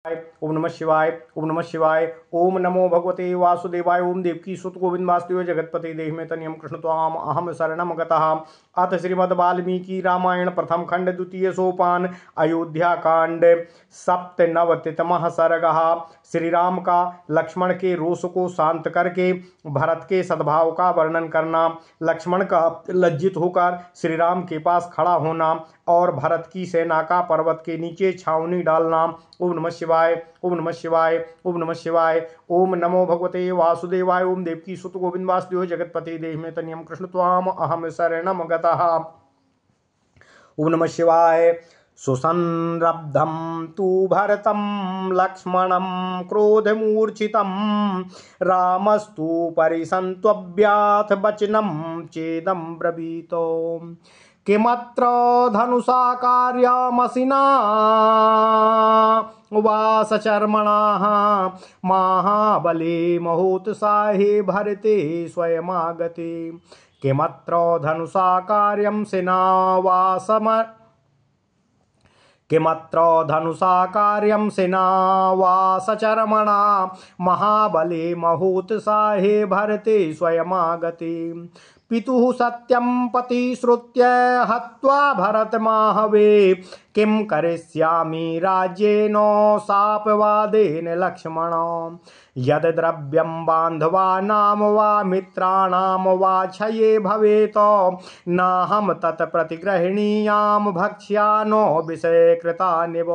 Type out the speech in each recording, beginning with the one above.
ओम नमः शिवाय। ओम नमः शिवाय। ओम नमो भगवते वासुदेवाय। ओम देवकी सुत गोविंद वासुदेव जगतपति देहि में तनियम कृष्ण त्वाम अहम शरणम गतः। अथ श्रीमद् वाल्मीकि रामायण प्रथम खंड द्वितीय सोपान अयोध्या कांड सप्तनवतितमः सर्गः। श्री राम का लक्ष्मण के रोष को शांत करके भरत के सद्भाव का वर्णन करना, लक्ष्मण का लज्जित होकर श्री राम के पास खड़ा होना और भरत की सेना का पर्वत के नीचे छावनी डालना। ओम नमः शिवाय। ओम नमः शिवाय। ओम नमः शिवाय। ओम नमो भगवते वासुदेवाय। ओम देवकी सुत गोविंद वासुदेव जगतपति देहि में तनियम कृष्ण त्वाम अहम शरणम गतः। ओम नमः शिवाय। सुसंरब्धं तु भरतं लक्ष्मणं क्रोधमूर्छितं रामस्तु परिसन्त्वभ्याथ वचनं चेदं ब्रवीतो किमत्र धनुषा कार्यमसिना वा सचर्मणाः महाबले महोत्साहे भरते स्वयमागते किमत्र धनुषा कार्यं सेना वा किमत्र धनुषा कार्यं सेना वा सचर्मणा महाबले महोत्साहे भरते स्वयमागते पितुः सत्यं प्रतिश्रुत्य हत्वा भरतमाहवे किं करिष्यामि राज्येन शापवादेन लक्ष्मण यद द्रव्यं बान्धवानां वा मित्राणां वा क्षये भवेत् नाहं तत्प्रतिगृह्णीयां भक्ष्यानो विषयकृतानिव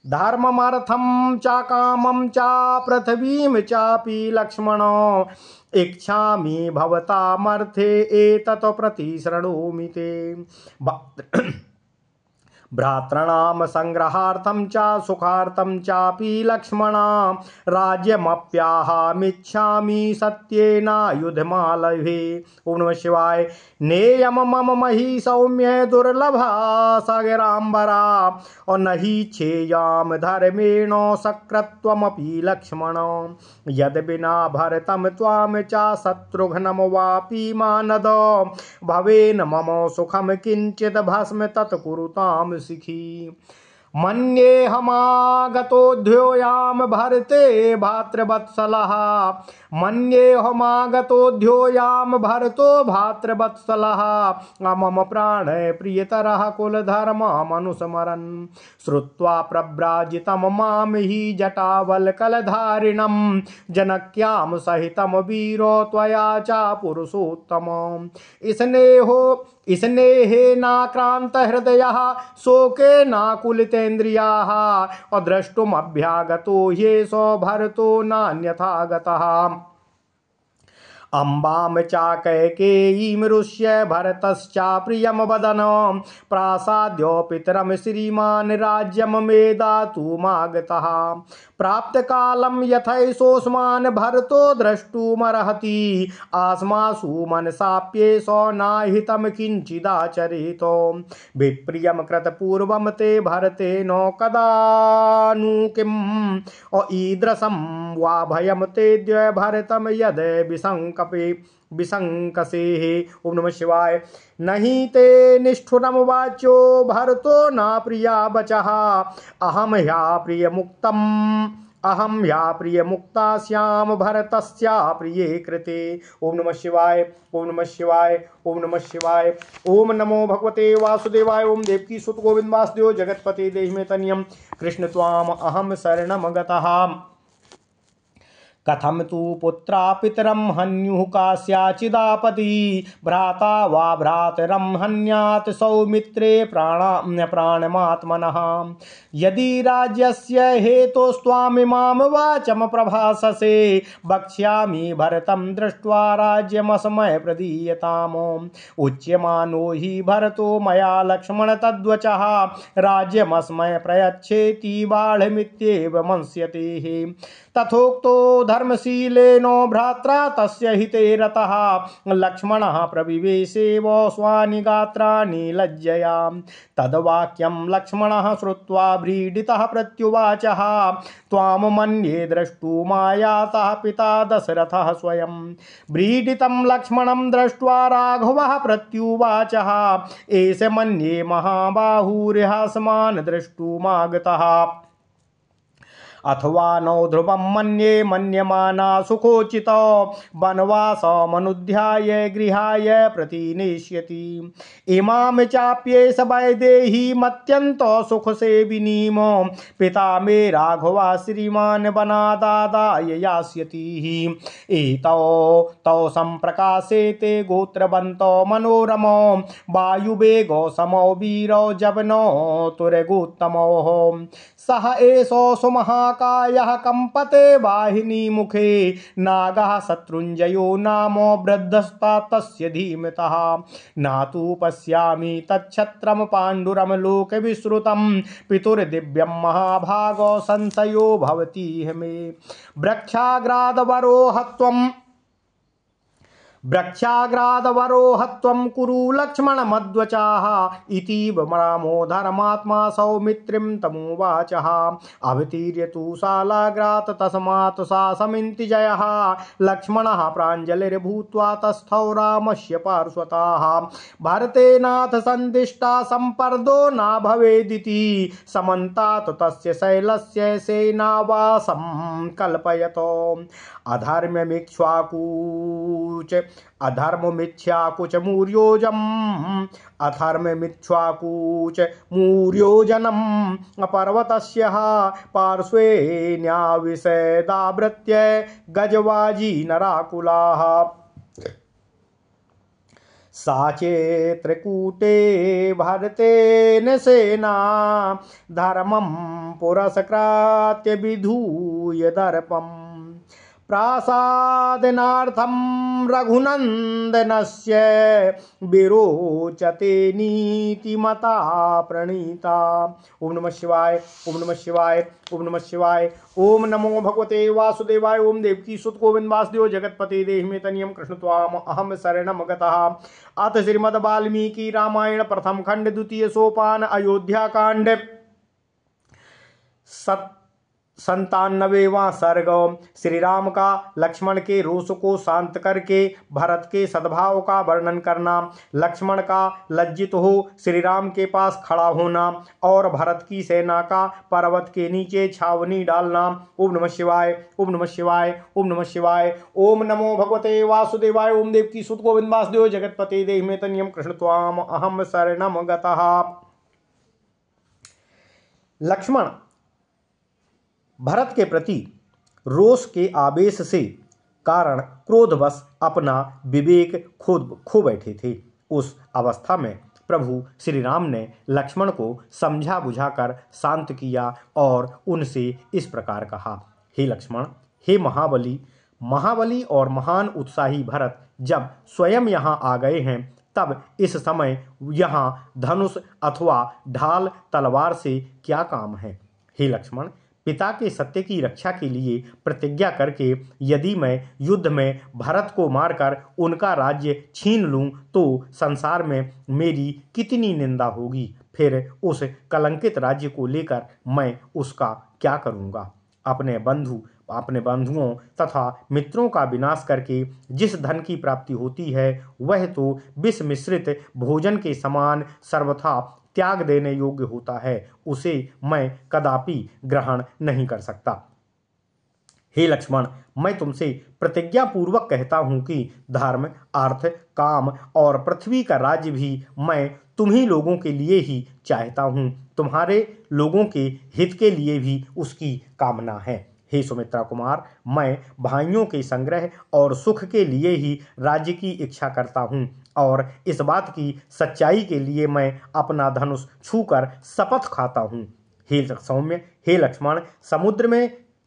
धर्ममर्थं च कामं च पृथ्वीं चापि लक्ष्मण इच्छामि भवतामर्थे एतत् प्रतिशृणोमि ते भ्रातॄणां संग्रहार्थं च सुखार्थं चापि लक्ष्मण राज्यमप्याहमिच्छामि सत्येनायुधमालभे। ओम नमः शिवाय। नेयम मम मही सौम्य दुर्लभा सागराम्बरा और नहि छेयाम धर्मेण सकृत्वमपि लक्ष्मण यद बिना भरतम त्वाम च शत्रुघ्नम वापि मानद भवेन मम सुखम किंचित भस्म तत्कुरुताम सिखी मन्येऽहमागतोऽध्योयां भरते भातृवत्सलः मन्येऽहमागतोऽध्योयां भरतो भातृवत्सलः मम प्राण प्रियतरः कुलधर्ममनुस्मरन् श्रुत्वा प्रव्राजितं मां हि जटावल्कलधारिणं जनक्यां सहितं वीरो त्वया च पुरुषोत्तम स्नेहेनाक्रान्त हृदयः शोकेनाकुलितेन्द्रियाः अद्रष्टुमभ्यागतो ह्येषो भरतो नान्यथा गतः अम्बां चाकैकेयीमरुष्य भरतश्चाप्रियं वदन प्रासाद्य पितरं श्रीमान् राज्यं मे दातुमागतः प्राप्तकालं यथैषोऽस्मान् भरतो द्रष्टुमर्हति आस्मासु मनसाप्येष नाहितं किञ्चिदाचरित विप्रियं कृतपूर्वं ते भरतेन कदानु किम् ईदृशं वा भयं तेद्य भरतं यद् विसंकसेः। ओम नमः शिवाय। नहीं ते निष्ठुरम वाच्यो भरतो ना प्रिया बचः अहम ह्या प्रिय मुक्ता श्याम भरतस्या प्रिये कृते। ओम नमः शिवाय। ओम नमः शिवाय। ओम नमः शिवाय। ओम नमो भगवते वासुदेवाय। ओम देवकी सुत गोविंद वासुदेव जगतपति देहि में तनियम कृष्ण त्वाम अहम शरणम गतः। कथम तु पुत्रा पितरं हन्युः कास्याचिदापति भ्राता वा भ्रातरं हन्यात् सौमित्रे प्राणमात्मनः यदि राज्यस्य हेतोस्त्वामिमां वाचं प्रभाससे वक्ष्यामि भरतं दृष्ट्वा राज्यमस्मै प्रदीयताम् उच्यमानो हि भरतो मया लक्ष्मण तद्वचः राज्यमस्मै प्रयच्छेति बाढमित्येव मंस्यते तथोक्तो धर्मशीलेनो भ्रात्रा तस्य हिते रतः लक्ष्मणः प्रविवेशेव स्वानि गात्राणि लज्जया तद्वाक्यं लक्ष्मणः श्रुत्वा व्रीडितः प्रत्युवाचः त्वां मन्ये द्रष्टुमायातः पिता दशरथः स्वयं व्रीडितं लक्ष्मणं दृष्ट्वा राघवः प्रत्युवाचः एष मन्ये महाबाहुर्हास्मान् द्रष्टुमागतः अथवा नो ध्रुवं मन्ये मन्यमाना सुखोचित वनवासमनुध्याय गृहाय प्रतिनेष्यति इमां चाप्ये स वैदेहीमत्यन्त सुखसेविनीं पिता मे राघवा श्रीमान् वनादादाय यास्यति एतौ तौ सम्प्रकाशेते गोत्रवन्तो मनोरमो वायुवेगो समो वीरो जवनो तुरगोत्तमो सह एषो सुमहाकायः कंपते वाहिनी मुखे नागः शत्रुञ्जयो नाम वृद्धस्ता तस्य धीमतः नातु पश्यामि तच्छत्रं पाण्डुरं लोकविश्रुतं पितुर्दिव्यं महाभागो संशयो भवति मे वृक्षाग्रादवरोहत्वं कुरु लक्ष्मणमध्वचाः इतीव रामो धर्मात्मा सौमित्रिं तमुवाचः अवतीर्य तु शालाग्रात् तस्मात् सा समिन्ति जयः लक्ष्मणः प्राञ्जलिर्भूत्वा तस्थौ रामस्य पार्श्वतः भरतेनाथ सन्दिष्टा सम्पर्दो न भवेदिति समन्तात् तस्य शैलस्य सेनावासं कल्पयतो अधर्ममिच्छाकुच मूर्योजनम् पर्वतस्य पार्श्वे न्याविशदावृत्य गजवाजी नराकुलाः साचेत्रकूटे भरतेन सेना धर्मं पुरस्कृत्य विधूय दर्पम् प्रासादनार्थं रघुनन्दनस्य विरोचते नीतिमता प्रणीता। ओम नमः शिवाय, ओम नमः शिवाय, ओम नमः शिवाय। ओम नमो भगवते वासुदेवाय। ओम देवकी सुत गोविंद वासुदेव जगतपते देहि तनियम कृष्ण त्वाम अहम शरणम गतः। अथ श्रीमद् वाल्मीकि रामायण प्रथम खंड द्वितीय सोपान अयोध्या कांड 97वां सर्ग। श्री राम का लक्ष्मण के रोष को शांत करके भरत के सद्भाव का वर्णन करना, लक्ष्मण का लज्जित हो श्री राम के पास खड़ा होना और भरत की सेना का पर्वत के नीचे छावनी डालना। ओम नमः शिवाय, ओम नमः शिवाय, ओम नमः शिवाय। ओम नमो भगवते वासुदेवाय। ओम देवकी सुत गोविंद वासुदेव जगतपते देहि मे तनियम कृष्ण त्वाम अहम शरणम गतः। लक्ष्मण भरत के प्रति रोष के आवेश से कारण क्रोधवश अपना विवेक खो बैठे थे। उस अवस्था में प्रभु श्री राम ने लक्ष्मण को समझा बुझाकर शांत किया और उनसे इस प्रकार कहा, हे लक्ष्मण, हे महाबली और महान उत्साही भरत जब स्वयं यहाँ आ गए हैं तब इस समय यहाँ धनुष अथवा ढाल तलवार से क्या काम है। हे लक्ष्मण, पिता के सत्य की रक्षा के लिए प्रतिज्ञा करके यदि मैं युद्ध में भरत को मारकर उनका राज्य छीन लूं तो संसार में मेरी कितनी निंदा होगी। फिर उस कलंकित राज्य को लेकर मैं उसका क्या करूंगा। अपने बंधुओं तथा मित्रों का विनाश करके जिस धन की प्राप्ति होती है वह तो विष मिश्रित भोजन के समान सर्वथा त्याग देने योग्य होता है, उसे मैं कदापि ग्रहण नहीं कर सकता। हे लक्ष्मण, मैं तुमसे प्रतिज्ञा पूर्वक कहता हूं कि धर्म, अर्थ, काम और पृथ्वी का राज्य भी मैं तुम्ही लोगों के लिए ही चाहता हूं। तुम्हारे लोगों के हित के लिए भी उसकी कामना है। हे सुमित्रा कुमार, मैं भाइयों के संग्रह और सुख के लिए ही राज्य की इच्छा करता हूँ और इस बात की सच्चाई के लिए मैं अपना धनुष छूकर शपथ खाता हूँ। हे सौम्य, हे लक्ष्मण,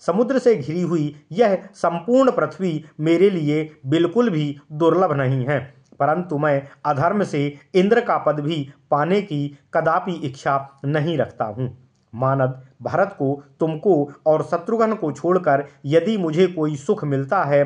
समुद्र से घिरी हुई यह संपूर्ण पृथ्वी मेरे लिए बिल्कुल भी दुर्लभ नहीं है, परंतु मैं अधर्म से इंद्र का पद भी पाने की कदापि इच्छा नहीं रखता हूँ। मानद भरत को, तुमको और शत्रुघ्न को छोड़कर यदि मुझे कोई सुख मिलता है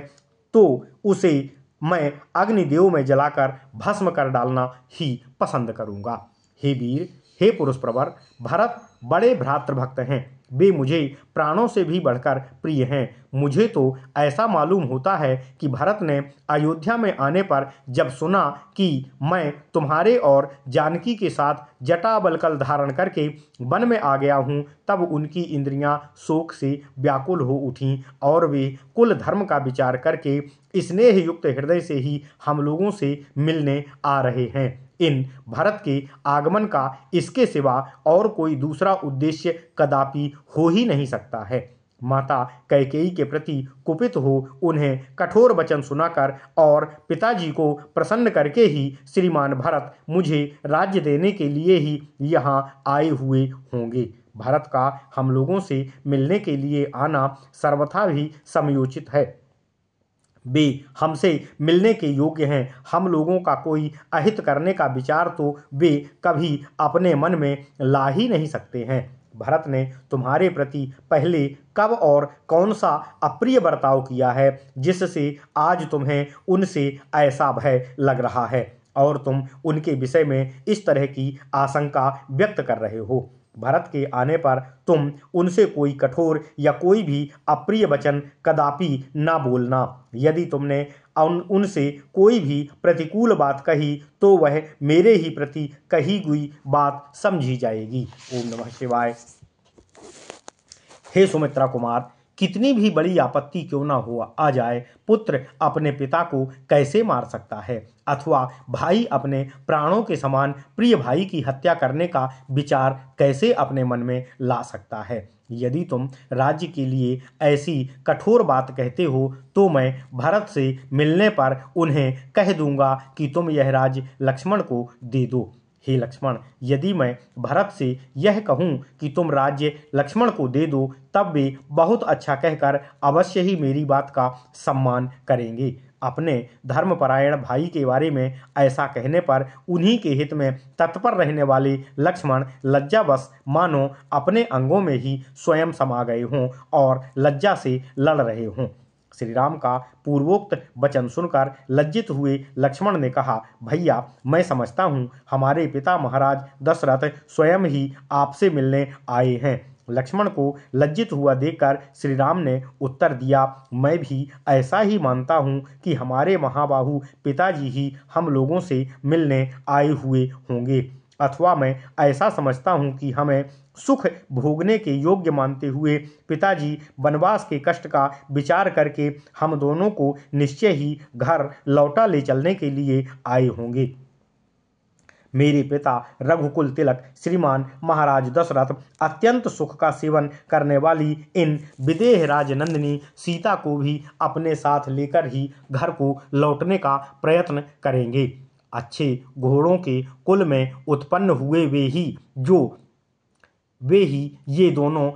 तो उसे मैं अग्निदेव में जलाकर भस्म कर डालना ही पसंद करूंगा। हे वीर, हे पुरुष प्रवर, भरत बड़े भ्रातृभक्त हैं वे मुझे प्राणों से भी बढ़कर प्रिय हैं। मुझे तो ऐसा मालूम होता है कि भरत ने अयोध्या में आने पर जब सुना कि मैं तुम्हारे और जानकी के साथ जटाबलकल धारण करके वन में आ गया हूँ, तब उनकी इंद्रियां शोक से व्याकुल हो उठीं और वे कुल धर्म का विचार करके स्नेह युक्त हृदय से ही हम लोगों से मिलने आ रहे हैं। इन भरत के आगमन का इसके सिवा और कोई दूसरा उद्देश्य कदापि हो ही नहीं सकता है। माता कैकेयी के प्रति कुपित हो उन्हें कठोर वचन सुनाकर और पिताजी को प्रसन्न करके ही श्रीमान भरत मुझे राज्य देने के लिए ही यहाँ आए हुए होंगे। भरत का हम लोगों से मिलने के लिए आना सर्वथा भी समयोचित है। वे हमसे मिलने के योग्य हैं। हम लोगों का कोई अहित करने का विचार तो वे कभी अपने मन में ला ही नहीं सकते हैं। भरत ने तुम्हारे प्रति पहले कब और कौन सा अप्रिय बर्ताव किया है जिससे आज तुम्हें उनसे ऐसा भय लग रहा है और तुम उनके विषय में इस तरह की आशंका व्यक्त कर रहे हो। भरत के आने पर तुम उनसे कोई कठोर या कोई भी अप्रिय वचन कदापि न बोलना। यदि तुमने उनसे कोई भी प्रतिकूल बात कही तो वह मेरे ही प्रति कही हुई बात समझी जाएगी। ओम नमः शिवाय। हे सुमित्रा कुमार, कितनी भी बड़ी आपत्ति क्यों न हो आ जाए, पुत्र अपने पिता को कैसे मार सकता है अथवा भाई अपने प्राणों के समान प्रिय भाई की हत्या करने का विचार कैसे अपने मन में ला सकता है। यदि तुम राज्य के लिए ऐसी कठोर बात कहते हो तो मैं भरत से मिलने पर उन्हें कह दूंगा कि तुम यह राज्य लक्ष्मण को दे दो। हे लक्ष्मण, यदि मैं भरत से यह कहूँ कि तुम राज्य लक्ष्मण को दे दो, तब वे बहुत अच्छा कहकर अवश्य ही मेरी बात का सम्मान करेंगे। अपने धर्मपरायण भाई के बारे में ऐसा कहने पर उन्हीं के हित में तत्पर रहने वाले लक्ष्मण लज्जावश मानो अपने अंगों में ही स्वयं समा गए हों और लज्जा से लड़ रहे हों। श्री राम का पूर्वोक्त वचन सुनकर लज्जित हुए लक्ष्मण ने कहा, भैया, मैं समझता हूँ हमारे पिता महाराज दशरथ स्वयं ही आपसे मिलने आए हैं। लक्ष्मण को लज्जित हुआ देखकर श्री राम ने उत्तर दिया, मैं भी ऐसा ही मानता हूँ कि हमारे महाबाहु पिताजी ही हम लोगों से मिलने आए हुए होंगे, अथवा मैं ऐसा समझता हूँ कि हमें सुख भोगने के योग्य मानते हुए पिताजी वनवास के कष्ट का विचार करके हम दोनों को निश्चय ही घर लौटा ले चलने के लिए आए होंगे। मेरे पिता रघुकुल तिलक श्रीमान महाराज दशरथ अत्यंत सुख का सेवन करने वाली इन विदेह राजनंदिनी सीता को भी अपने साथ लेकर ही घर को लौटने का प्रयत्न करेंगे। अच्छे घोड़ों के कुल में उत्पन्न हुए वे ही ये दोनों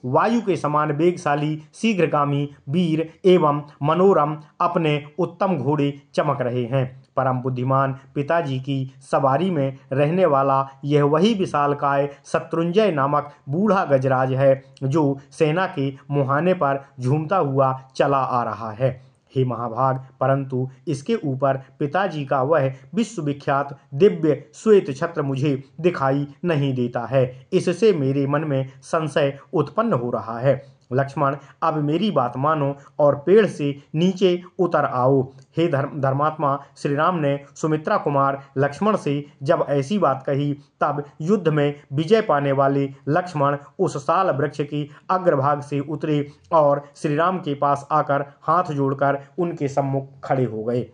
वायु के समान वेगशाली, शीघ्रगामी, वीर एवं मनोरम अपने उत्तम घोड़े चमक रहे हैं। परम बुद्धिमान पिताजी की सवारी में रहने वाला यह वही विशालकाय शत्रुंजय नामक बूढ़ा गजराज है जो सेना के मुहाने पर झूमता हुआ चला आ रहा है। हे महाभाग, परंतु इसके ऊपर पिताजी का वह विश्वविख्यात दिव्य श्वेत छत्र मुझे दिखाई नहीं देता है। इससे मेरे मन में संशय उत्पन्न हो रहा है। लक्ष्मण, अब मेरी बात मानो और पेड़ से नीचे उतर आओ। हे धर्मात्मा श्री राम ने सुमित्रा कुमार लक्ष्मण से जब ऐसी बात कही, तब युद्ध में विजय पाने वाले लक्ष्मण उस साल वृक्ष की अग्रभाग से उतरे और श्री राम के पास आकर हाथ जोड़कर उनके सम्मुख खड़े हो गए।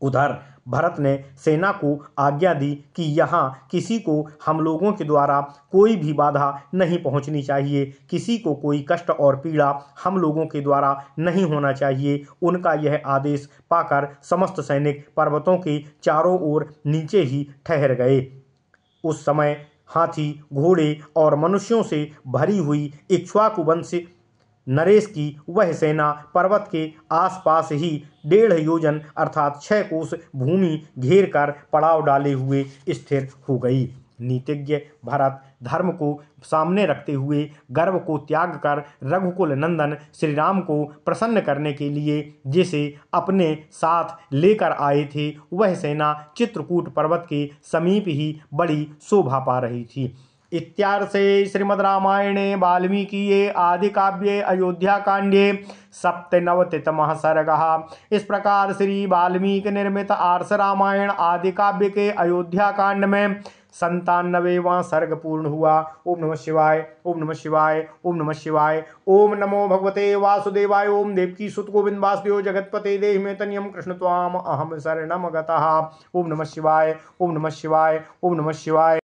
उधर भरत ने सेना को आज्ञा दी कि यहाँ किसी को हम लोगों के द्वारा कोई भी बाधा नहीं पहुँचनी चाहिए, किसी को कोई कष्ट और पीड़ा हम लोगों के द्वारा नहीं होना चाहिए। उनका यह आदेश पाकर समस्त सैनिक पर्वतों के चारों ओर नीचे ही ठहर गए। उस समय हाथी, घोड़े और मनुष्यों से भरी हुई इक्ष्वाकु वंश नरेश की वह सेना पर्वत के आसपास ही 1.5 योजन अर्थात 6 कोस भूमि घेर कर पड़ाव डाले हुए स्थिर हो गई। नीतिज्ञ भरत धर्म को सामने रखते हुए गर्व को त्याग कर रघुकुल नंदन श्री राम को प्रसन्न करने के लिए जिसे अपने साथ लेकर आए थे, वह सेना चित्रकूट पर्वत के समीप ही बड़ी शोभा पा रही थी। इत्यार्षे श्रीमद् रामायणे वाल्मीकिये आदिकाव्ये अयोध्याकांडे सप्तनवतितमः सर्गः। इस प्रकार श्री वाल्मीकि निर्मित आर्ष रामायण आदि काव्य के अयोध्या कांड में 97वां सर्ग पूर्ण हुआ। ओम नमः शिवाय, ओम नमः शिवाय, ओम नमः शिवाय। ओम नमो भगवते वासुदेवाय। ओम देवकी सुत गोविंद वासुदेव जगतपते देहि मे तनियम कृष्ण त्वाम अहम शरणम गतः। ओम नमः शिवाय, ओम नमः शिवाय, ओम नमः शिवाय।